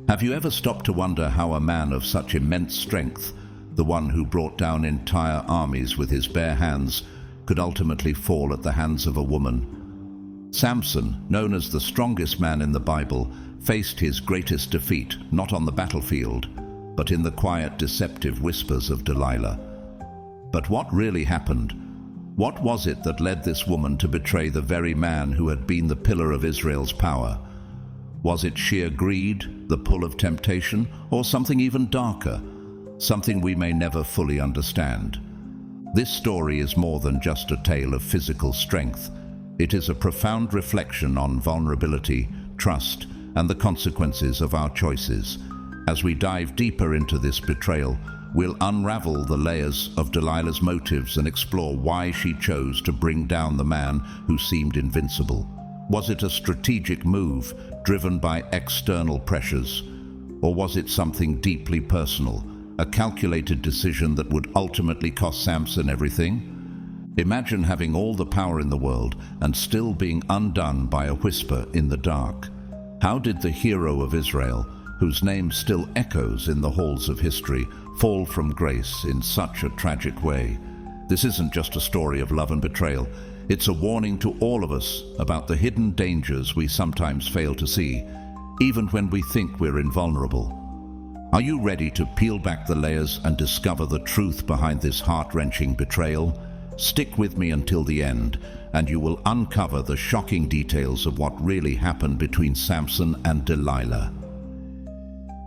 Have you ever stopped to wonder how a man of such immense strength, the one who brought down entire armies with his bare hands, could ultimately fall at the hands of a woman? Samson, known as the strongest man in the Bible, faced his greatest defeat not on the battlefield, but in the quiet, deceptive whispers of Delilah. But what really happened? What was it that led this woman to betray the very man who had been the pillar of Israel's power? Was it sheer greed, the pull of temptation, or something even darker? Something we may never fully understand. This story is more than just a tale of physical strength. It is a profound reflection on vulnerability, trust, and the consequences of our choices. As we dive deeper into this betrayal, we'll unravel the layers of Delilah's motives and explore why she chose to bring down the man who seemed invincible. Was it a strategic move driven by external pressures? Or was it something deeply personal, a calculated decision that would ultimately cost Samson everything? Imagine having all the power in the world and still being undone by a whisper in the dark. How did the hero of Israel, whose name still echoes in the halls of history, fall from grace in such a tragic way? This isn't just a story of love and betrayal. It's a warning to all of us about the hidden dangers we sometimes fail to see, even when we think we're invulnerable. Are you ready to peel back the layers and discover the truth behind this heart-wrenching betrayal? Stick with me until the end, and you will uncover the shocking details of what really happened between Samson and Delilah.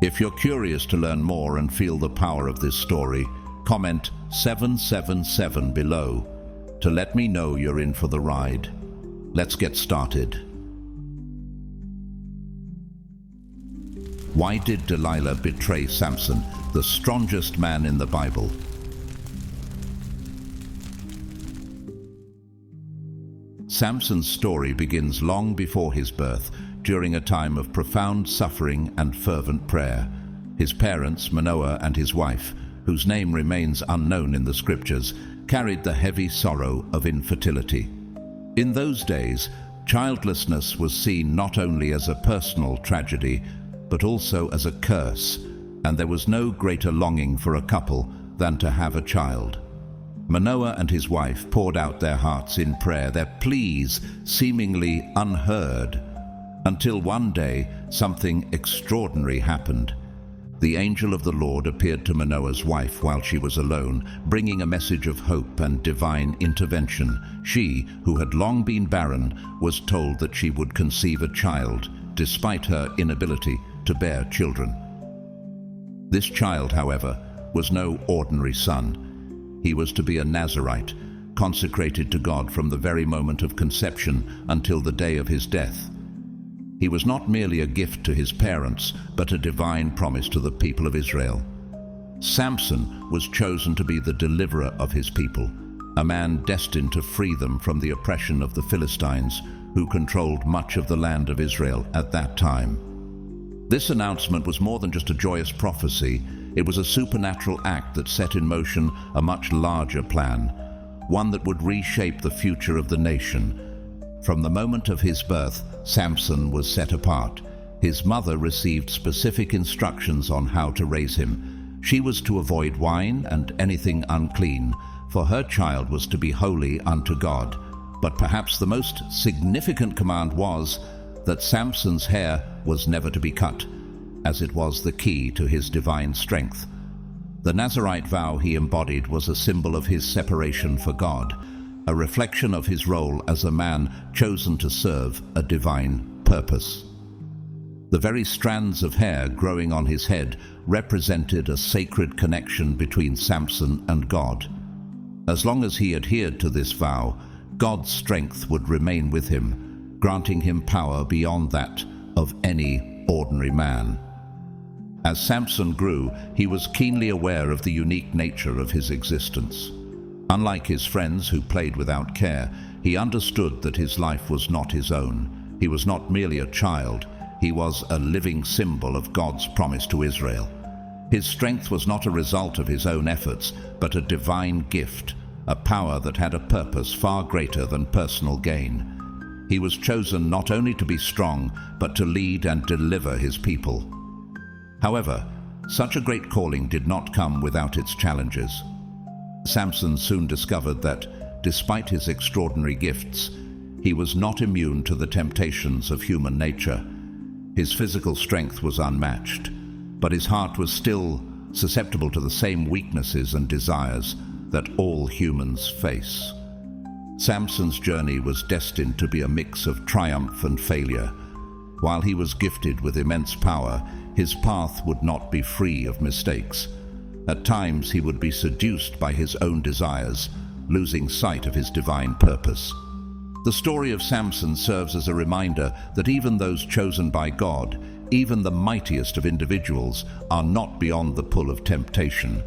If you're curious to learn more and feel the power of this story, comment 777 below to let me know you're in for the ride. Let's get started. Why did Delilah betray Samson, the strongest man in the Bible? Samson's story begins long before his birth, during a time of profound suffering and fervent prayer. His parents, Manoah and his wife, whose name remains unknown in the scriptures, carried the heavy sorrow of infertility. In those days, childlessness was seen not only as a personal tragedy, but also as a curse, and there was no greater longing for a couple than to have a child. Manoah and his wife poured out their hearts in prayer, their pleas seemingly unheard, until one day something extraordinary happened. The angel of the Lord appeared to Manoah's wife while she was alone, bringing a message of hope and divine intervention. She, who had long been barren, was told that she would conceive a child, despite her inability to bear children. This child, however, was no ordinary son. He was to be a Nazarite, consecrated to God from the very moment of conception until the day of his death. He was not merely a gift to his parents, but a divine promise to the people of Israel. Samson was chosen to be the deliverer of his people, a man destined to free them from the oppression of the Philistines, who controlled much of the land of Israel at that time. This announcement was more than just a joyous prophecy. It was a supernatural act that set in motion a much larger plan, one that would reshape the future of the nation. From the moment of his birth, Samson was set apart. His mother received specific instructions on how to raise him. She was to avoid wine and anything unclean, for her child was to be holy unto God. But perhaps the most significant command was that Samson's hair was never to be cut, as it was the key to his divine strength. The Nazarite vow he embodied was a symbol of his separation for God, a reflection of his role as a man chosen to serve a divine purpose. The very strands of hair growing on his head represented a sacred connection between Samson and God. As long as he adhered to this vow, God's strength would remain with him, granting him power beyond that of any ordinary man. As Samson grew, he was keenly aware of the unique nature of his existence. Unlike his friends who played without care, he understood that his life was not his own. He was not merely a child, he was a living symbol of God's promise to Israel. His strength was not a result of his own efforts, but a divine gift, a power that had a purpose far greater than personal gain. He was chosen not only to be strong, but to lead and deliver his people. However, such a great calling did not come without its challenges. Samson soon discovered that, despite his extraordinary gifts, he was not immune to the temptations of human nature. His physical strength was unmatched, but his heart was still susceptible to the same weaknesses and desires that all humans face. Samson's journey was destined to be a mix of triumph and failure. While he was gifted with immense power, his path would not be free of mistakes. At times he would be seduced by his own desires, losing sight of his divine purpose. The story of Samson serves as a reminder that even those chosen by God, even the mightiest of individuals, are not beyond the pull of temptation.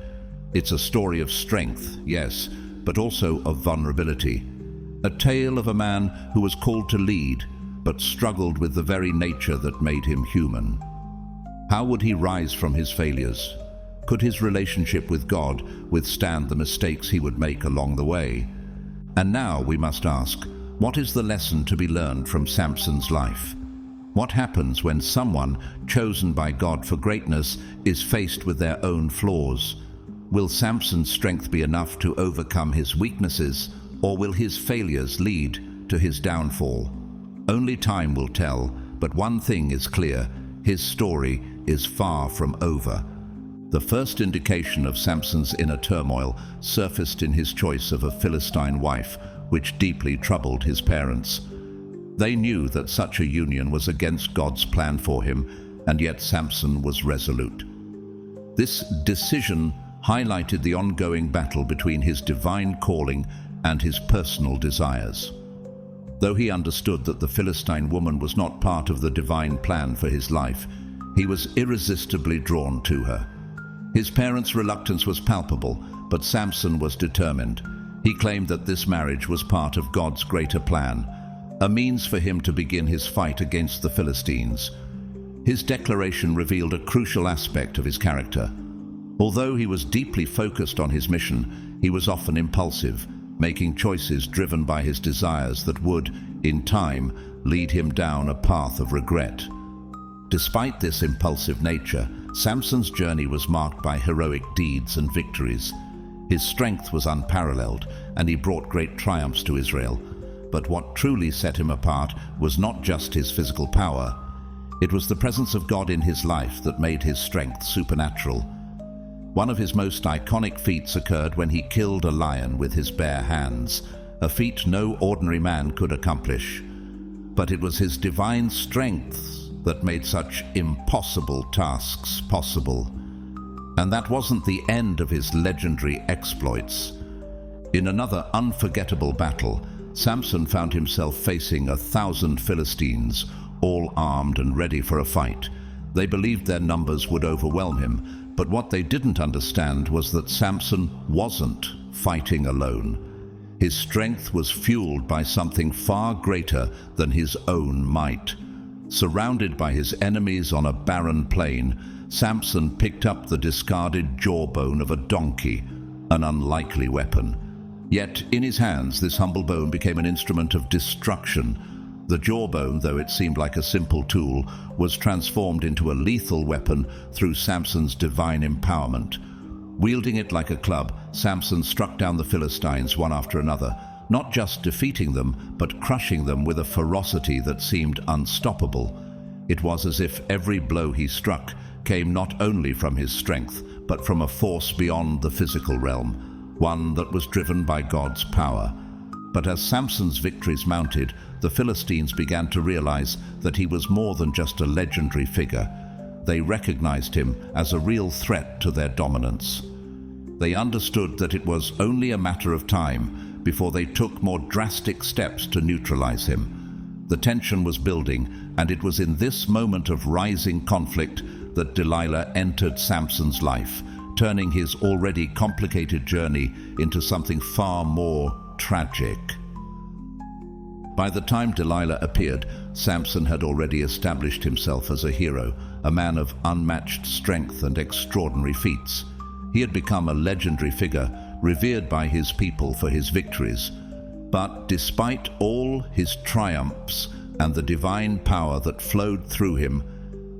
It's a story of strength, yes, but also of vulnerability. A tale of a man who was called to lead, but struggled with the very nature that made him human. How would he rise from his failures? Could his relationship with God withstand the mistakes he would make along the way? And now we must ask, what is the lesson to be learned from Samson's life? What happens when someone chosen by God for greatness is faced with their own flaws? Will Samson's strength be enough to overcome his weaknesses, or will his failures lead to his downfall? Only time will tell, but one thing is clear: his story is far from over. The first indication of Samson's inner turmoil surfaced in his choice of a Philistine wife, which deeply troubled his parents. They knew that such a union was against God's plan for him, and yet Samson was resolute. This decision highlighted the ongoing battle between his divine calling and his personal desires. Though he understood that the Philistine woman was not part of the divine plan for his life, he was irresistibly drawn to her. His parents' reluctance was palpable, but Samson was determined. He claimed that this marriage was part of God's greater plan, a means for him to begin his fight against the Philistines. His declaration revealed a crucial aspect of his character. Although he was deeply focused on his mission, he was often impulsive, making choices driven by his desires that would, in time, lead him down a path of regret. Despite this impulsive nature, Samson's journey was marked by heroic deeds and victories. His strength was unparalleled, and he brought great triumphs to Israel. But what truly set him apart was not just his physical power. It was the presence of God in his life that made his strength supernatural. One of his most iconic feats occurred when he killed a lion with his bare hands, a feat no ordinary man could accomplish. But it was his divine strength that made such impossible tasks possible. And that wasn't the end of his legendary exploits. In another unforgettable battle, Samson found himself facing 1,000 Philistines, all armed and ready for a fight. They believed their numbers would overwhelm him, but what they didn't understand was that Samson wasn't fighting alone. His strength was fueled by something far greater than his own might. Surrounded by his enemies on a barren plain, Samson picked up the discarded jawbone of a donkey, an unlikely weapon. Yet in his hands, this humble bone became an instrument of destruction. The jawbone, though it seemed like a simple tool, was transformed into a lethal weapon through Samson's divine empowerment. Wielding it like a club, Samson struck down the Philistines one after another, not just defeating them, but crushing them with a ferocity that seemed unstoppable. It was as if every blow he struck came not only from his strength, but from a force beyond the physical realm, one that was driven by God's power. But as Samson's victories mounted, the Philistines began to realize that he was more than just a legendary figure. They recognized him as a real threat to their dominance. They understood that it was only a matter of time before they took more drastic steps to neutralize him. The tension was building, and it was in this moment of rising conflict that Delilah entered Samson's life, turning his already complicated journey into something far more tragic. By the time Delilah appeared, Samson had already established himself as a hero, a man of unmatched strength and extraordinary feats. He had become a legendary figure, revered by his people for his victories. But despite all his triumphs and the divine power that flowed through him,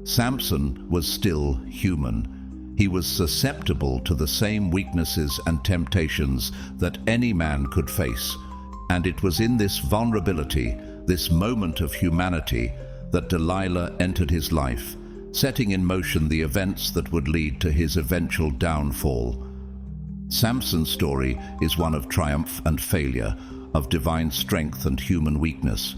Samson was still human. He was susceptible to the same weaknesses and temptations that any man could face. And it was in this vulnerability, this moment of humanity, that Delilah entered his life, setting in motion the events that would lead to his eventual downfall. Samson's story is one of triumph and failure, of divine strength and human weakness.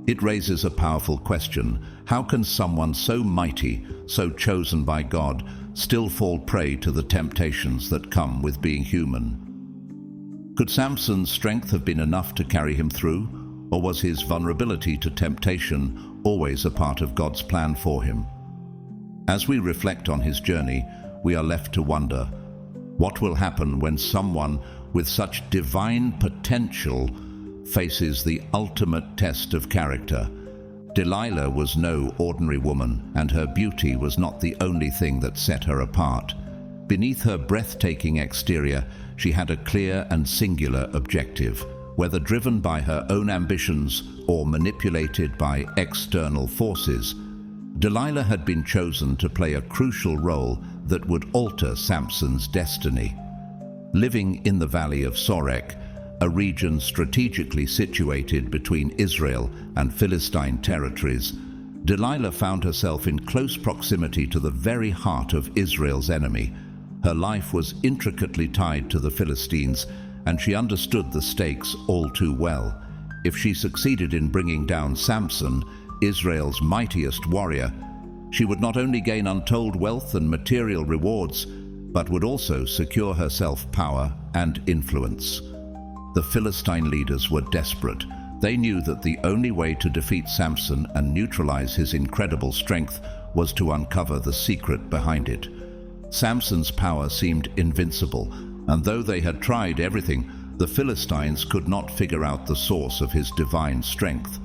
It raises a powerful question: how can someone so mighty, so chosen by God, still fall prey to the temptations that come with being human? Could Samson's strength have been enough to carry him through, or was his vulnerability to temptation always a part of God's plan for him? As we reflect on his journey, we are left to wonder, what will happen when someone with such divine potential faces the ultimate test of character? Delilah was no ordinary woman, and her beauty was not the only thing that set her apart. Beneath her breathtaking exterior, she had a clear and singular objective. Whether driven by her own ambitions or manipulated by external forces, Delilah had been chosen to play a crucial role that would alter Samson's destiny. Living in the valley of Sorek, a region strategically situated between Israel and Philistine territories, Delilah found herself in close proximity to the very heart of Israel's enemy. Her life was intricately tied to the Philistines, and she understood the stakes all too well. If she succeeded in bringing down Samson, Israel's mightiest warrior, she would not only gain untold wealth and material rewards, but would also secure herself power and influence. The Philistine leaders were desperate. They knew that the only way to defeat Samson and neutralize his incredible strength was to uncover the secret behind it. Samson's power seemed invincible, and though they had tried everything, the Philistines could not figure out the source of his divine strength.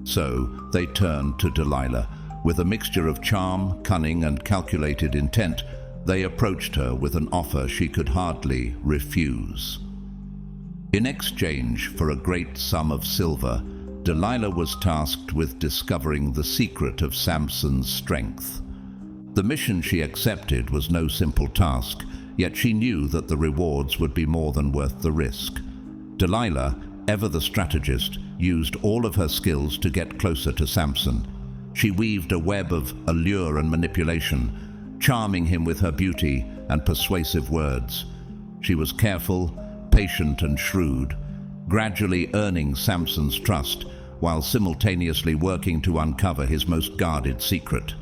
So they turned to Delilah. With a mixture of charm, cunning, and calculated intent, they approached her with an offer she could hardly refuse. In exchange for a great sum of silver, Delilah was tasked with discovering the secret of Samson's strength. The mission she accepted was no simple task, yet she knew that the rewards would be more than worth the risk. Delilah, ever the strategist, used all of her skills to get closer to Samson. She weaved a web of allure and manipulation, charming him with her beauty and persuasive words. She was careful, patient, and shrewd, gradually earning Samson's trust while simultaneously working to uncover his most guarded secret.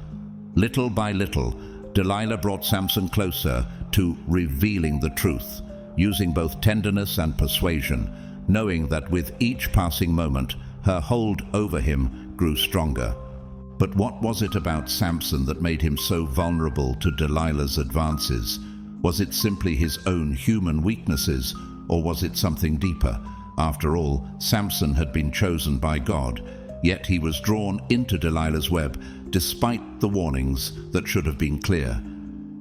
Little by little, Delilah brought Samson closer to revealing the truth, using both tenderness and persuasion, knowing that with each passing moment, her hold over him grew stronger. But what was it about Samson that made him so vulnerable to Delilah's advances? Was it simply his own human weaknesses, or was it something deeper? After all, Samson had been chosen by God, yet he was drawn into Delilah's web, despite the warnings that should have been clear.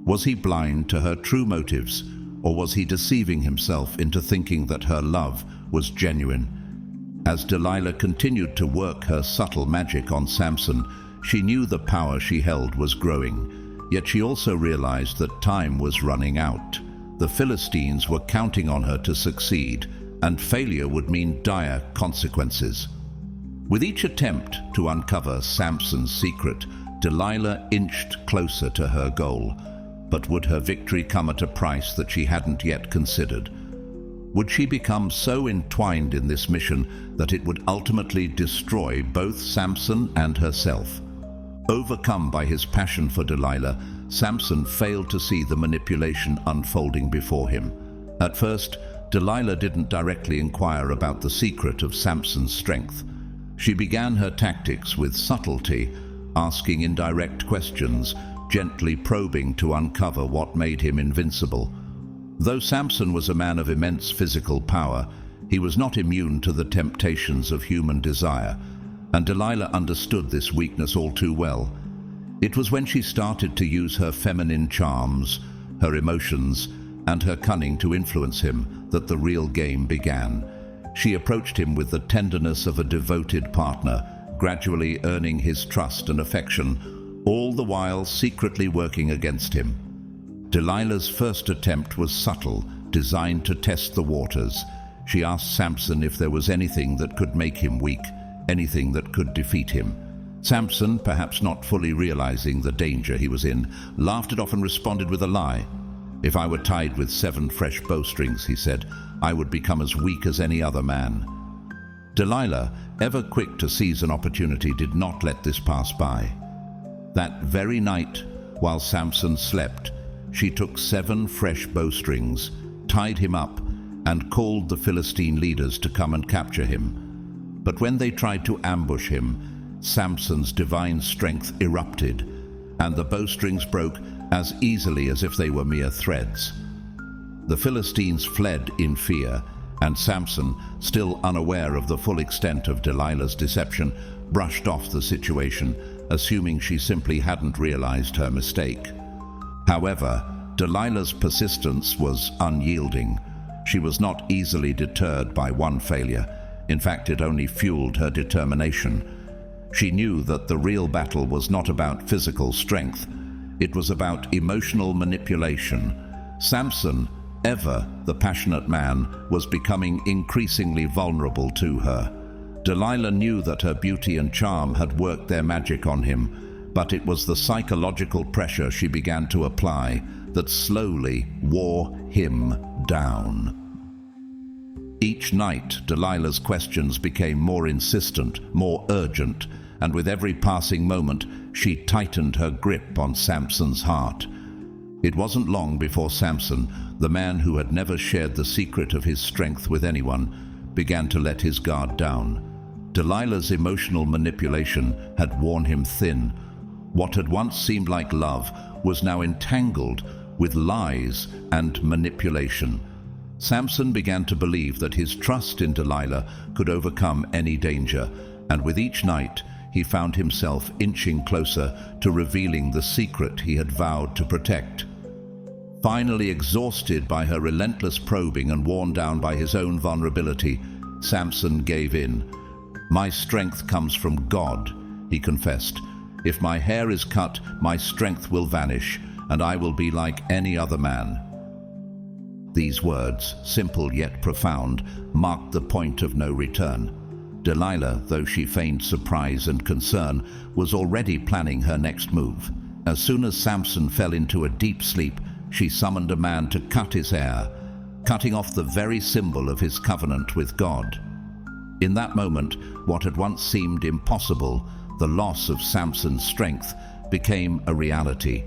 Was he blind to her true motives, or was he deceiving himself into thinking that her love was genuine? As Delilah continued to work her subtle magic on Samson, she knew the power she held was growing, yet she also realized that time was running out. The Philistines were counting on her to succeed, and failure would mean dire consequences. With each attempt to uncover Samson's secret, Delilah inched closer to her goal. But would her victory come at a price that she hadn't yet considered? Would she become so entwined in this mission that it would ultimately destroy both Samson and herself? Overcome by his passion for Delilah, Samson failed to see the manipulation unfolding before him. At first, Delilah didn't directly inquire about the secret of Samson's strength. She began her tactics with subtlety, asking indirect questions, gently probing to uncover what made him invincible. Though Samson was a man of immense physical power, he was not immune to the temptations of human desire, and Delilah understood this weakness all too well. It was when she started to use her feminine charms, her emotions, and her cunning to influence him that the real game began. She approached him with the tenderness of a devoted partner, gradually earning his trust and affection, all the while secretly working against him. Delilah's first attempt was subtle, designed to test the waters. She asked Samson if there was anything that could make him weak, anything that could defeat him. Samson, perhaps not fully realizing the danger he was in, laughed it off and responded with a lie. "If I were tied with 7 fresh bowstrings," he said, "I would become as weak as any other man." Delilah, ever quick to seize an opportunity, did not let this pass by. That very night, while Samson slept, she took 7 fresh bowstrings, tied him up, and called the Philistine leaders to come and capture him. But when they tried to ambush him, Samson's divine strength erupted, and the bowstrings broke as easily as if they were mere threads. The Philistines fled in fear, and Samson, still unaware of the full extent of Delilah's deception, brushed off the situation, assuming she simply hadn't realized her mistake. However, Delilah's persistence was unyielding. She was not easily deterred by one failure. In fact, it only fueled her determination. She knew that the real battle was not about physical strength. It was about emotional manipulation. Samson, ever the passionate man, was becoming increasingly vulnerable to her. Delilah knew that her beauty and charm had worked their magic on him, but it was the psychological pressure she began to apply that slowly wore him down. Each night, Delilah's questions became more insistent, more urgent, and with every passing moment, she tightened her grip on Samson's heart. It wasn't long before Samson, the man who had never shared the secret of his strength with anyone, began to let his guard down. Delilah's emotional manipulation had worn him thin. What had once seemed like love was now entangled with lies and manipulation. Samson began to believe that his trust in Delilah could overcome any danger, and with each night he found himself inching closer to revealing the secret he had vowed to protect. Finally exhausted by her relentless probing and worn down by his own vulnerability, Samson gave in. "My strength comes from God," he confessed. "If my hair is cut, my strength will vanish, and I will be like any other man." These words, simple yet profound, marked the point of no return. Delilah, though she feigned surprise and concern, was already planning her next move. As soon as Samson fell into a deep sleep, she summoned a man to cut his hair, cutting off the very symbol of his covenant with God. In that moment, what had once seemed impossible, the loss of Samson's strength, became a reality.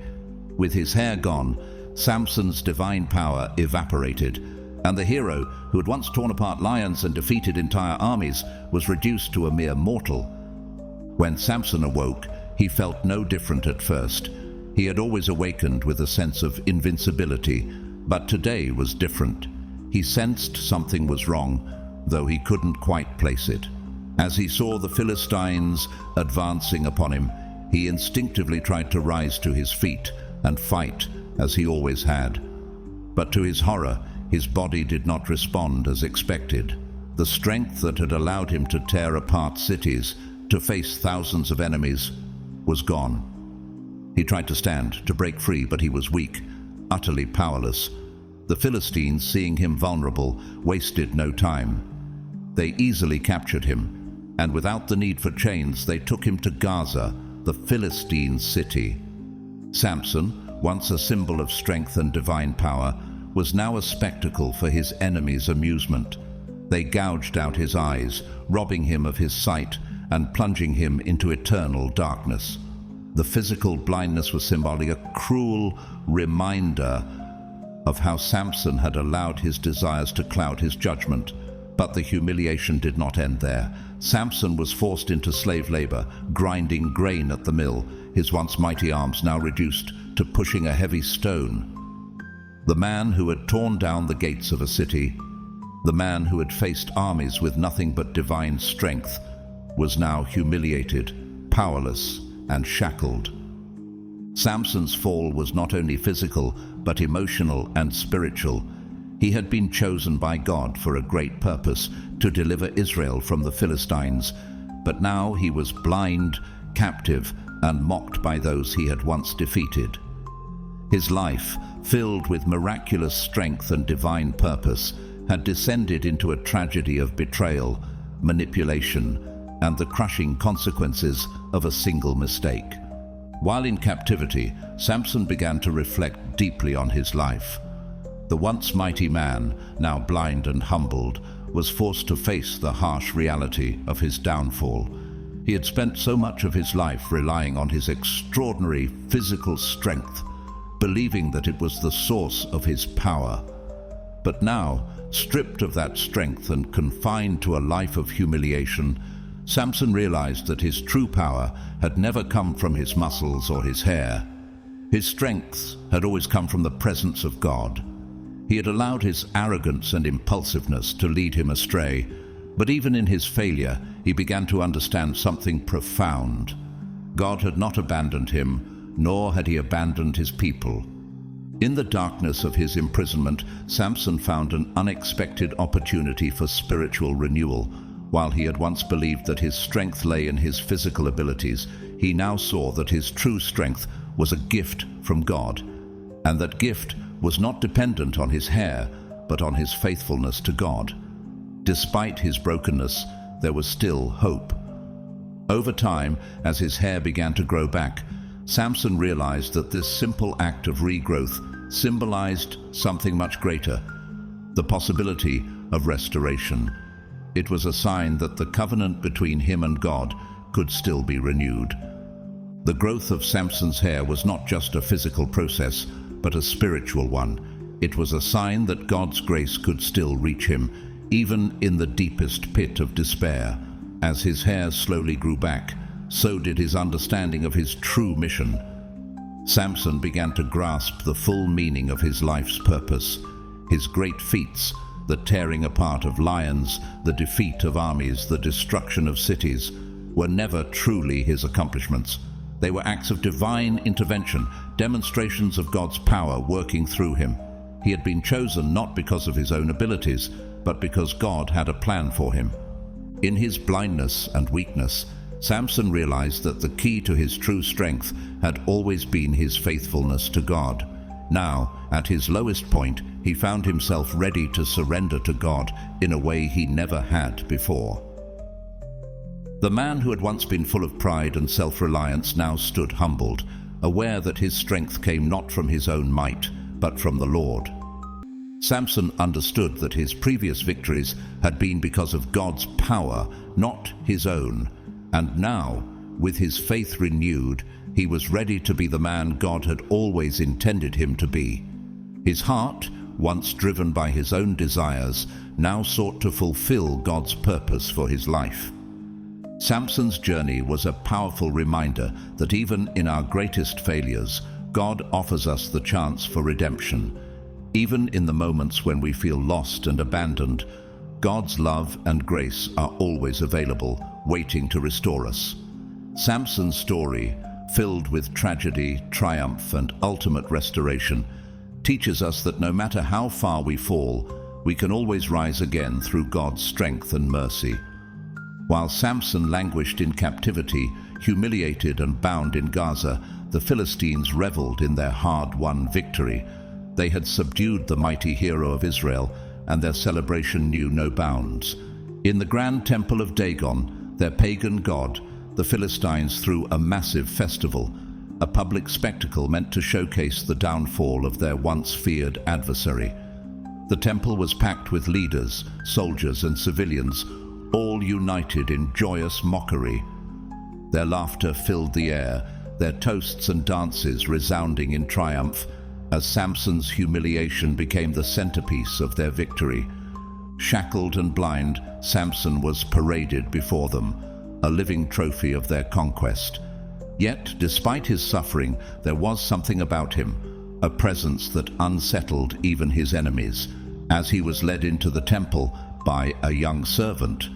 With his hair gone, Samson's divine power evaporated, and the hero, who had once torn apart lions and defeated entire armies, was reduced to a mere mortal. When Samson awoke, he felt no different at first. He had always awakened with a sense of invincibility, but today was different. He sensed something was wrong, though he couldn't quite place it. As he saw the Philistines advancing upon him, he instinctively tried to rise to his feet and fight, as he always had. But to his horror, his body did not respond as expected. The strength that had allowed him to tear apart cities, to face thousands of enemies, was gone. He tried to stand, to break free, but he was weak, utterly powerless. The Philistines, seeing him vulnerable, wasted no time. They easily captured him, and without the need for chains, they took him to Gaza, the Philistine city. Samson, once a symbol of strength and divine power, was now a spectacle for his enemies' amusement. They gouged out his eyes, robbing him of his sight and plunging him into eternal darkness. The physical blindness was symbolic, a cruel reminder of how Samson had allowed his desires to cloud his judgment. But the humiliation did not end there. Samson was forced into slave labor, grinding grain at the mill, his once mighty arms now reduced to pushing a heavy stone. The man who had torn down the gates of a city, the man who had faced armies with nothing but divine strength, was now humiliated, powerless, and shackled. Samson's fall was not only physical, but emotional and spiritual. He had been chosen by God for a great purpose, to deliver Israel from the Philistines, but now he was blind, captive, and mocked by those he had once defeated. His life, filled with miraculous strength and divine purpose, had descended into a tragedy of betrayal, manipulation, and the crushing consequences of a single mistake. While in captivity, Samson began to reflect deeply on his life. The once mighty man, now blind and humbled, was forced to face the harsh reality of his downfall. He had spent so much of his life relying on his extraordinary physical strength, believing that it was the source of his power. But now, stripped of that strength and confined to a life of humiliation, Samson realized that his true power had never come from his muscles or his hair. His strengths had always come from the presence of God. He had allowed his arrogance and impulsiveness to lead him astray, but even in his failure, he began to understand something profound. God had not abandoned him, nor had he abandoned his people. In the darkness of his imprisonment, Samson found an unexpected opportunity for spiritual renewal. While he had once believed that his strength lay in his physical abilities, he now saw that his true strength was a gift from God, and that gift was not dependent on his hair, but on his faithfulness to God. Despite his brokenness, there was still hope. Over time, as his hair began to grow back, Samson realized that this simple act of regrowth symbolized something much greater, the possibility of restoration. It was a sign that the covenant between him and God could still be renewed. The growth of Samson's hair was not just a physical process, but a spiritual one. It was a sign that God's grace could still reach him, even in the deepest pit of despair. As his hair slowly grew back, so did his understanding of his true mission. Samson began to grasp the full meaning of his life's purpose. His great feats, the tearing apart of lions, the defeat of armies, the destruction of cities, were never truly his accomplishments. They were acts of divine intervention, demonstrations of God's power working through him. He had been chosen not because of his own abilities, but because God had a plan for him. In his blindness and weakness, Samson realized that the key to his true strength had always been his faithfulness to God. Now, at his lowest point, he found himself ready to surrender to God in a way he never had before. The man who had once been full of pride and self-reliance now stood humbled, aware that his strength came not from his own might, but from the Lord. Samson understood that his previous victories had been because of God's power, not his own, and now, with his faith renewed, he was ready to be the man God had always intended him to be. His heart, once driven by his own desires, now sought to fulfill God's purpose for his life. Samson's journey was a powerful reminder that even in our greatest failures, God offers us the chance for redemption. Even in the moments when we feel lost and abandoned, God's love and grace are always available, waiting to restore us. Samson's story, filled with tragedy, triumph, and ultimate restoration, teaches us that no matter how far we fall, we can always rise again through God's strength and mercy. While Samson languished in captivity, humiliated and bound in Gaza, the Philistines reveled in their hard-won victory. They had subdued the mighty hero of Israel, and their celebration knew no bounds. In the grand temple of Dagon, their pagan god, the Philistines threw a massive festival, a public spectacle meant to showcase the downfall of their once feared adversary. The temple was packed with leaders, soldiers, and civilians, all united in joyous mockery. Their laughter filled the air, their toasts and dances resounding in triumph, as Samson's humiliation became the centerpiece of their victory. Shackled and blind, Samson was paraded before them, a living trophy of their conquest. Yet, despite his suffering, there was something about him, a presence that unsettled even his enemies. As he was led into the temple by a young servant,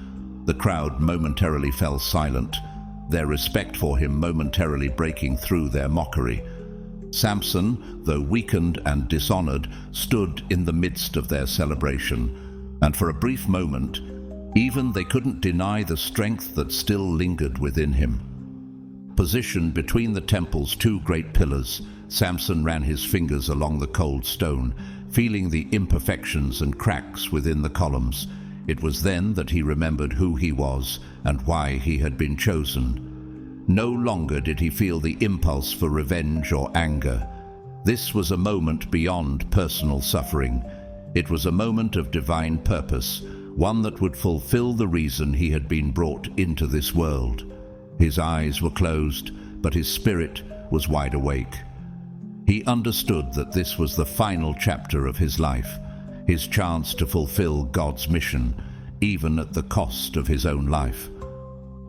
the crowd momentarily fell silent, their respect for him momentarily breaking through their mockery. Samson, though weakened and dishonored, stood in the midst of their celebration, and for a brief moment, even they couldn't deny the strength that still lingered within him. Positioned between the temple's two great pillars, Samson ran his fingers along the cold stone, feeling the imperfections and cracks within the columns. It was then that he remembered who he was and why he had been chosen. No longer did he feel the impulse for revenge or anger. This was a moment beyond personal suffering. It was a moment of divine purpose, one that would fulfill the reason he had been brought into this world. His eyes were closed, but his spirit was wide awake. He understood that this was the final chapter of his life, his chance to fulfill God's mission, even at the cost of his own life.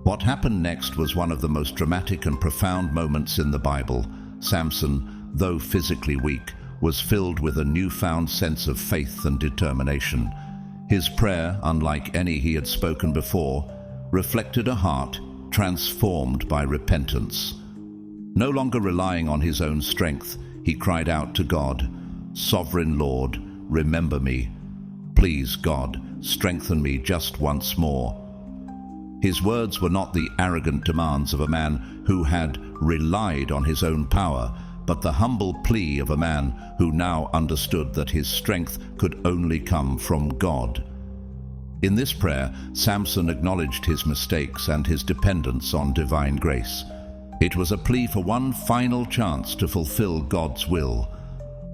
What happened next was one of the most dramatic and profound moments in the Bible. Samson, though physically weak, was filled with a newfound sense of faith and determination. His prayer, unlike any he had spoken before, reflected a heart transformed by repentance. No longer relying on his own strength, he cried out to God, "Sovereign Lord, remember me. Please, God, strengthen me just once more." His words were not the arrogant demands of a man who had relied on his own power, but the humble plea of a man who now understood that his strength could only come from God. In this prayer, Samson acknowledged his mistakes and his dependence on divine grace. It was a plea for one final chance to fulfill God's will.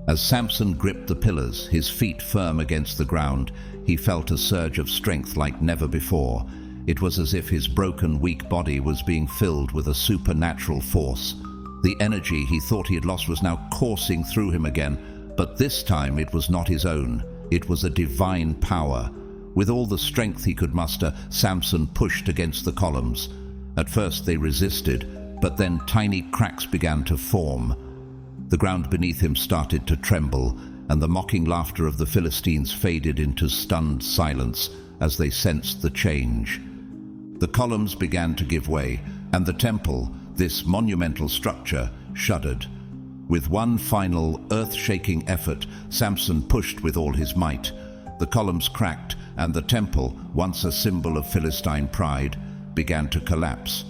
As Samson gripped the pillars, his feet firm against the ground, he felt a surge of strength like never before. It was as if his broken, weak body was being filled with a supernatural force. The energy he thought he had lost was now coursing through him again, but this time it was not his own. It was a divine power. With all the strength he could muster, Samson pushed against the columns. At first they resisted, but then tiny cracks began to form. The ground beneath him started to tremble, and the mocking laughter of the Philistines faded into stunned silence as they sensed the change. The columns began to give way, and the temple, this monumental structure, shuddered. With one final, earth-shaking effort, Samson pushed with all his might. The columns cracked, and the temple, once a symbol of Philistine pride, began to collapse.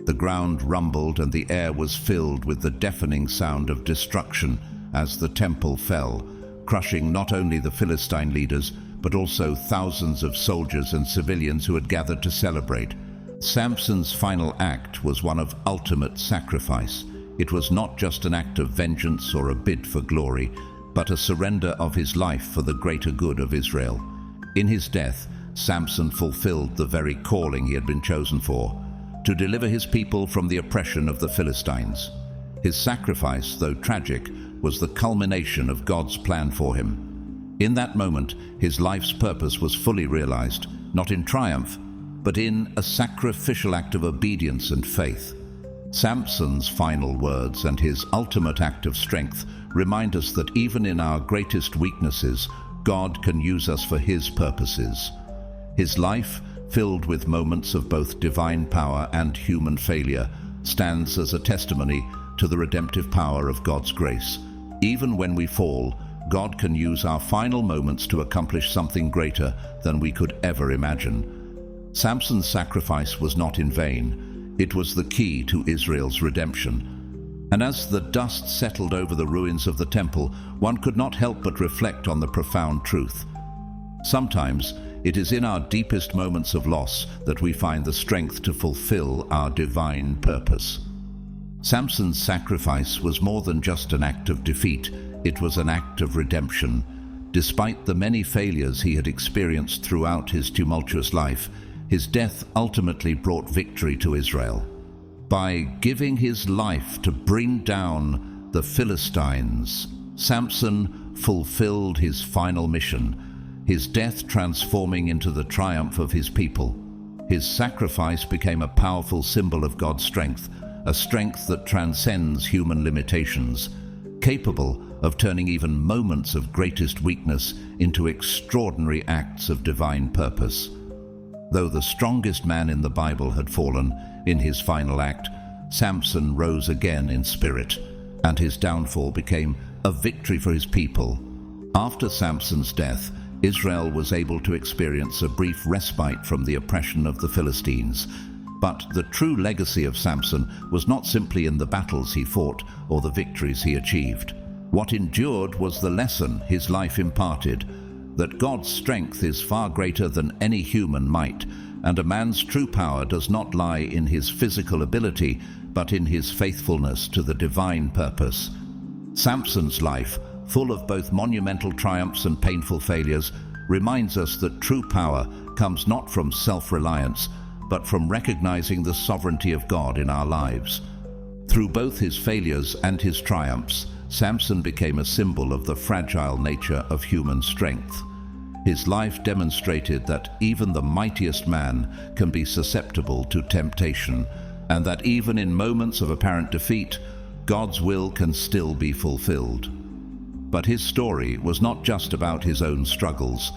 The ground rumbled, and the air was filled with the deafening sound of destruction as the temple fell, crushing not only the Philistine leaders, but also thousands of soldiers and civilians who had gathered to celebrate. Samson's final act was one of ultimate sacrifice. It was not just an act of vengeance or a bid for glory, but a surrender of his life for the greater good of Israel. In his death, Samson fulfilled the very calling he had been chosen for, to deliver his people from the oppression of the Philistines. His sacrifice, though tragic, was the culmination of God's plan for him. In that moment, his life's purpose was fully realized, not in triumph, but in a sacrificial act of obedience and faith. Samson's final words and his ultimate act of strength remind us that even in our greatest weaknesses, God can use us for his purposes. His life, filled with moments of both divine power and human failure, stands as a testimony to the redemptive power of God's grace. Even when we fall, God can use our final moments to accomplish something greater than we could ever imagine. Samson's sacrifice was not in vain. It was the key to Israel's redemption. And as the dust settled over the ruins of the temple, one could not help but reflect on the profound truth. Sometimes it is in our deepest moments of loss that we find the strength to fulfill our divine purpose. Samson's sacrifice was more than just an act of defeat. It was an act of redemption. Despite the many failures he had experienced throughout his tumultuous life, his death ultimately brought victory to Israel. By giving his life to bring down the Philistines, Samson fulfilled his final mission, his death transforming into the triumph of his people. His sacrifice became a powerful symbol of God's strength, a strength that transcends human limitations, capable of turning even moments of greatest weakness into extraordinary acts of divine purpose. Though the strongest man in the Bible had fallen, in his final act, Samson rose again in spirit, and his downfall became a victory for his people. After Samson's death, Israel was able to experience a brief respite from the oppression of the Philistines. But the true legacy of Samson was not simply in the battles he fought or the victories he achieved. What endured was the lesson his life imparted, that God's strength is far greater than any human might, and a man's true power does not lie in his physical ability, but in his faithfulness to the divine purpose. Samson's life, full of both monumental triumphs and painful failures, reminds us that true power comes not from self-reliance, but from recognizing the sovereignty of God in our lives. Through both his failures and his triumphs, Samson became a symbol of the fragile nature of human strength. His life demonstrated that even the mightiest man can be susceptible to temptation, and that even in moments of apparent defeat, God's will can still be fulfilled. But his story was not just about his own struggles.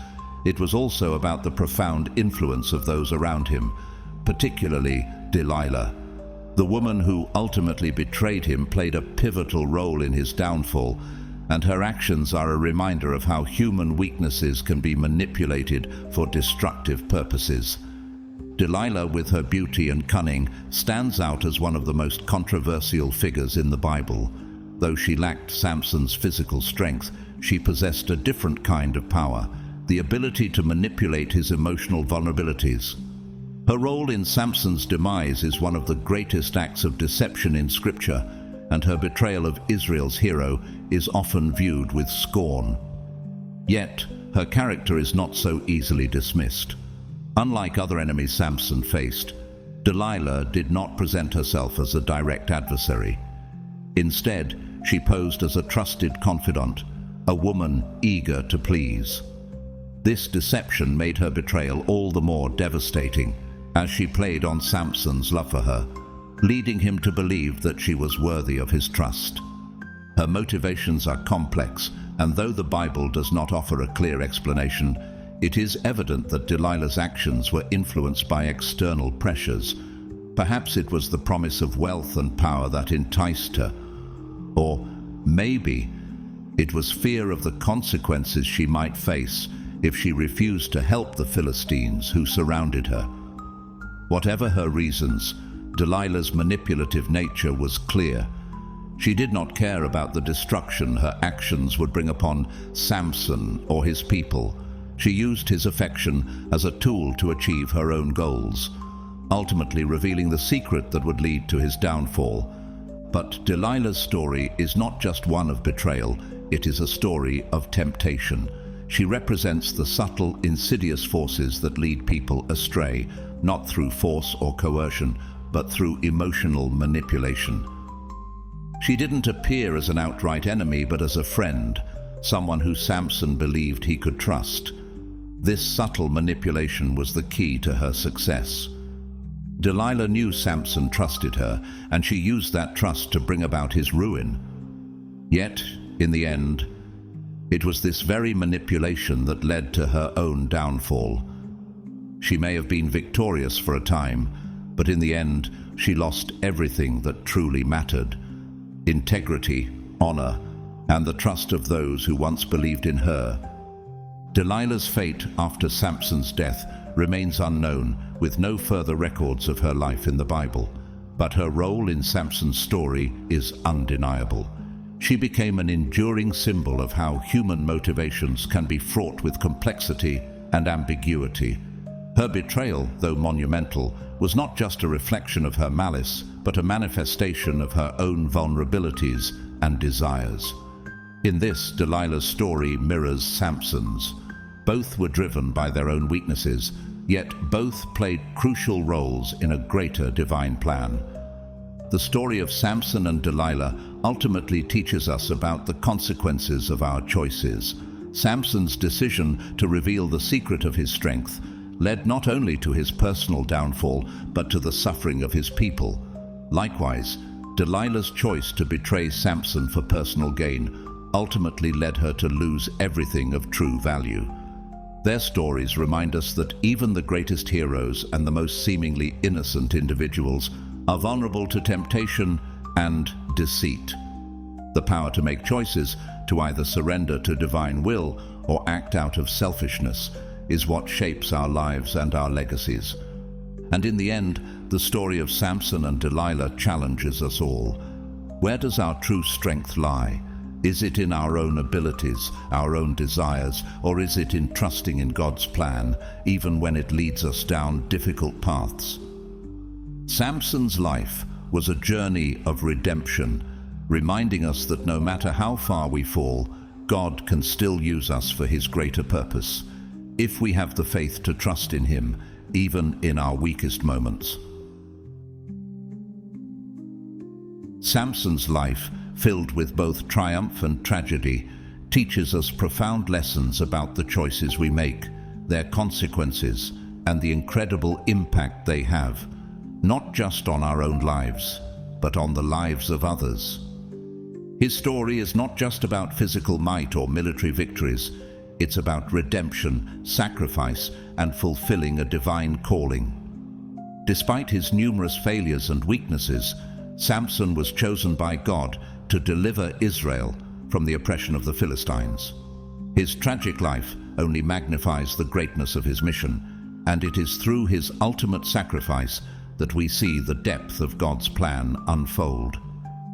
It was also about the profound influence of those around him, particularly Delilah. The woman who ultimately betrayed him played a pivotal role in his downfall, and her actions are a reminder of how human weaknesses can be manipulated for destructive purposes. Delilah, with her beauty and cunning, stands out as one of the most controversial figures in the Bible. Though she lacked Samson's physical strength, she possessed a different kind of power, the ability to manipulate his emotional vulnerabilities. Her role in Samson's demise is one of the greatest acts of deception in Scripture, and her betrayal of Israel's hero is often viewed with scorn. Yet, her character is not so easily dismissed. Unlike other enemies Samson faced, Delilah did not present herself as a direct adversary. Instead, she posed as a trusted confidant, a woman eager to please. This deception made her betrayal all the more devastating, as she played on Samson's love for her, leading him to believe that she was worthy of his trust. Her motivations are complex, and though the Bible does not offer a clear explanation, it is evident that Delilah's actions were influenced by external pressures. Perhaps it was the promise of wealth and power that enticed her, or maybe it was fear of the consequences she might face if she refused to help the Philistines who surrounded her. Whatever her reasons, Delilah's manipulative nature was clear. She did not care about the destruction her actions would bring upon Samson or his people. She used his affection as a tool to achieve her own goals, ultimately revealing the secret that would lead to his downfall. But Delilah's story is not just one of betrayal, it is a story of temptation. She represents the subtle, insidious forces that lead people astray, not through force or coercion, but through emotional manipulation. She didn't appear as an outright enemy, but as a friend, someone who Samson believed he could trust. This subtle manipulation was the key to her success. Delilah knew Samson trusted her, and she used that trust to bring about his ruin. Yet, in the end, it was this very manipulation that led to her own downfall. She may have been victorious for a time, but in the end, she lost everything that truly mattered: integrity, honor, and the trust of those who once believed in her. Delilah's fate after Samson's death remains unknown, with no further records of her life in the Bible, but her role in Samson's story is undeniable. She became an enduring symbol of how human motivations can be fraught with complexity and ambiguity. Her betrayal, though monumental, was not just a reflection of her malice, but a manifestation of her own vulnerabilities and desires. In this, Delilah's story mirrors Samson's. Both were driven by their own weaknesses, yet both played crucial roles in a greater divine plan. The story of Samson and Delilah ultimately teaches us about the consequences of our choices. Samson's decision to reveal the secret of his strength led not only to his personal downfall, but to the suffering of his people. Likewise, Delilah's choice to betray Samson for personal gain ultimately led her to lose everything of true value. Their stories remind us that even the greatest heroes and the most seemingly innocent individuals are vulnerable to temptation and deceit. The power to make choices, to either surrender to divine will or act out of selfishness, is what shapes our lives and our legacies. And in the end, the story of Samson and Delilah challenges us all. Where does our true strength lie? Is it in our own abilities, our own desires, or is it in trusting in God's plan, even when it leads us down difficult paths? Samson's life was a journey of redemption, reminding us that no matter how far we fall, God can still use us for His greater purpose, if we have the faith to trust in Him, even in our weakest moments. Samson's life, filled with both triumph and tragedy, teaches us profound lessons about the choices we make, their consequences, and the incredible impact they have, not just on our own lives, but on the lives of others. His story is not just about physical might or military victories. It's about redemption, sacrifice, and fulfilling a divine calling. Despite his numerous failures and weaknesses, Samson was chosen by God to deliver Israel from the oppression of the Philistines. His tragic life only magnifies the greatness of his mission, and it is through his ultimate sacrifice that we see the depth of God's plan unfold.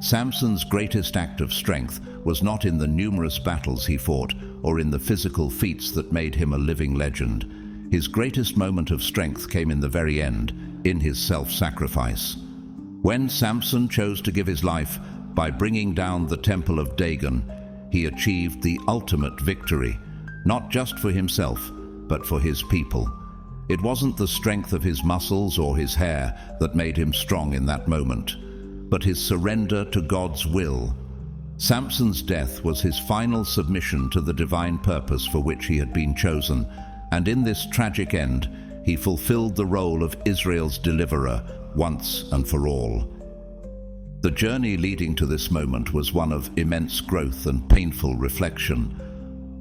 Samson's greatest act of strength was not in the numerous battles he fought or in the physical feats that made him a living legend. His greatest moment of strength came in the very end, in his self-sacrifice. When Samson chose to give his life by bringing down the temple of Dagon, he achieved the ultimate victory, not just for himself, but for his people. It wasn't the strength of his muscles or his hair that made him strong in that moment, but his surrender to God's will. Samson's death was his final submission to the divine purpose for which he had been chosen, and in this tragic end, he fulfilled the role of Israel's deliverer once and for all. The journey leading to this moment was one of immense growth and painful reflection.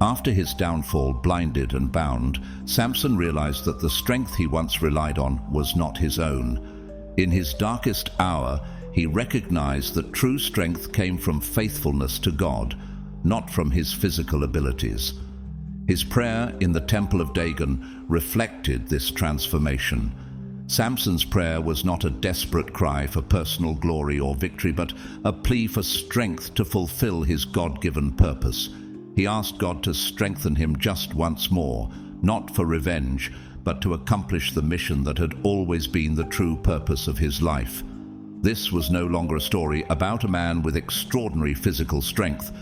After his downfall, blinded and bound, Samson realized that the strength he once relied on was not his own. In his darkest hour, he recognized that true strength came from faithfulness to God, not from his physical abilities. His prayer in the Temple of Dagon reflected this transformation. Samson's prayer was not a desperate cry for personal glory or victory, but a plea for strength to fulfill his God-given purpose. He asked God to strengthen him just once more, not for revenge, but to accomplish the mission that had always been the true purpose of his life. This was no longer a story about a man with extraordinary physical strength.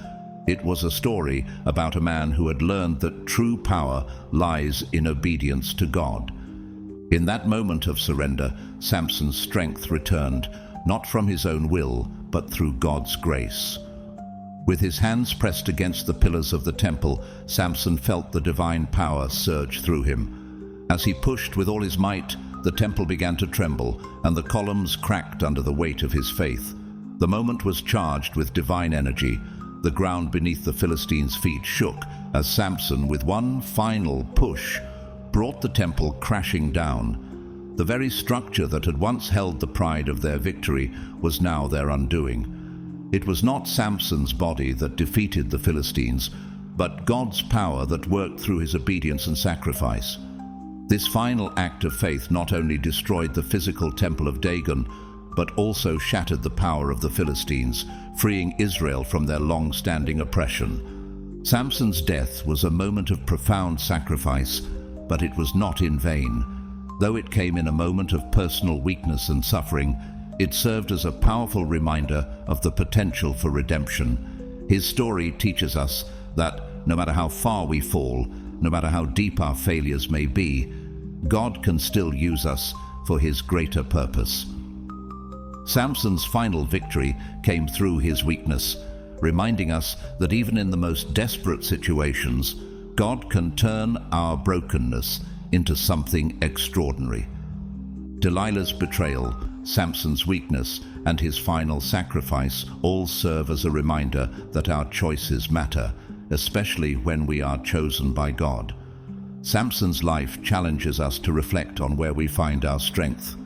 It was a story about a man who had learned that true power lies in obedience to God. In that moment of surrender, Samson's strength returned, not from his own will, but through God's grace. With his hands pressed against the pillars of the temple, Samson felt the divine power surge through him. As he pushed with all his might, the temple began to tremble, and the columns cracked under the weight of his faith. The moment was charged with divine energy. The ground beneath the Philistines' feet shook as Samson, with one final push, brought the temple crashing down. The very structure that had once held the pride of their victory was now their undoing. It was not Samson's body that defeated the Philistines, but God's power that worked through his obedience and sacrifice. This final act of faith not only destroyed the physical temple of Dagon, but also shattered the power of the Philistines, freeing Israel from their long-standing oppression. Samson's death was a moment of profound sacrifice, but it was not in vain. Though it came in a moment of personal weakness and suffering, it served as a powerful reminder of the potential for redemption. His story teaches us that no matter how far we fall, no matter how deep our failures may be, God can still use us for His greater purpose. Samson's final victory came through his weakness, reminding us that even in the most desperate situations, God can turn our brokenness into something extraordinary. Delilah's betrayal, Samson's weakness, and his final sacrifice all serve as a reminder that our choices matter, especially when we are chosen by God. Samson's life challenges us to reflect on where we find our strength.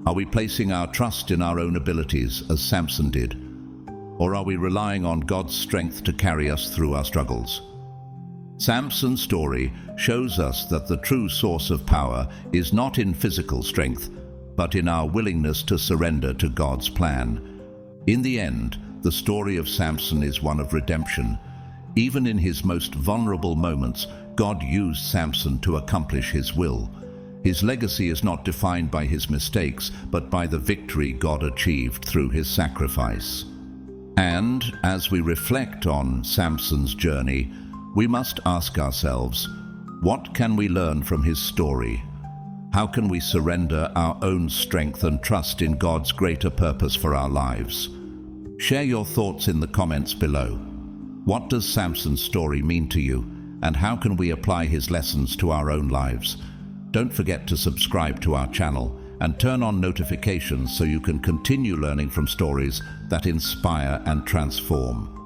Are we placing our trust in our own abilities, as Samson did? Or are we relying on God's strength to carry us through our struggles? Samson's story shows us that the true source of power is not in physical strength, but in our willingness to surrender to God's plan. In the end, the story of Samson is one of redemption. Even in his most vulnerable moments, God used Samson to accomplish his will. His legacy is not defined by his mistakes, but by the victory God achieved through his sacrifice. And as we reflect on Samson's journey, we must ask ourselves, what can we learn from his story? How can we surrender our own strength and trust in God's greater purpose for our lives? Share your thoughts in the comments below. What does Samson's story mean to you, and how can we apply his lessons to our own lives? Don't forget to subscribe to our channel and turn on notifications so you can continue learning from stories that inspire and transform.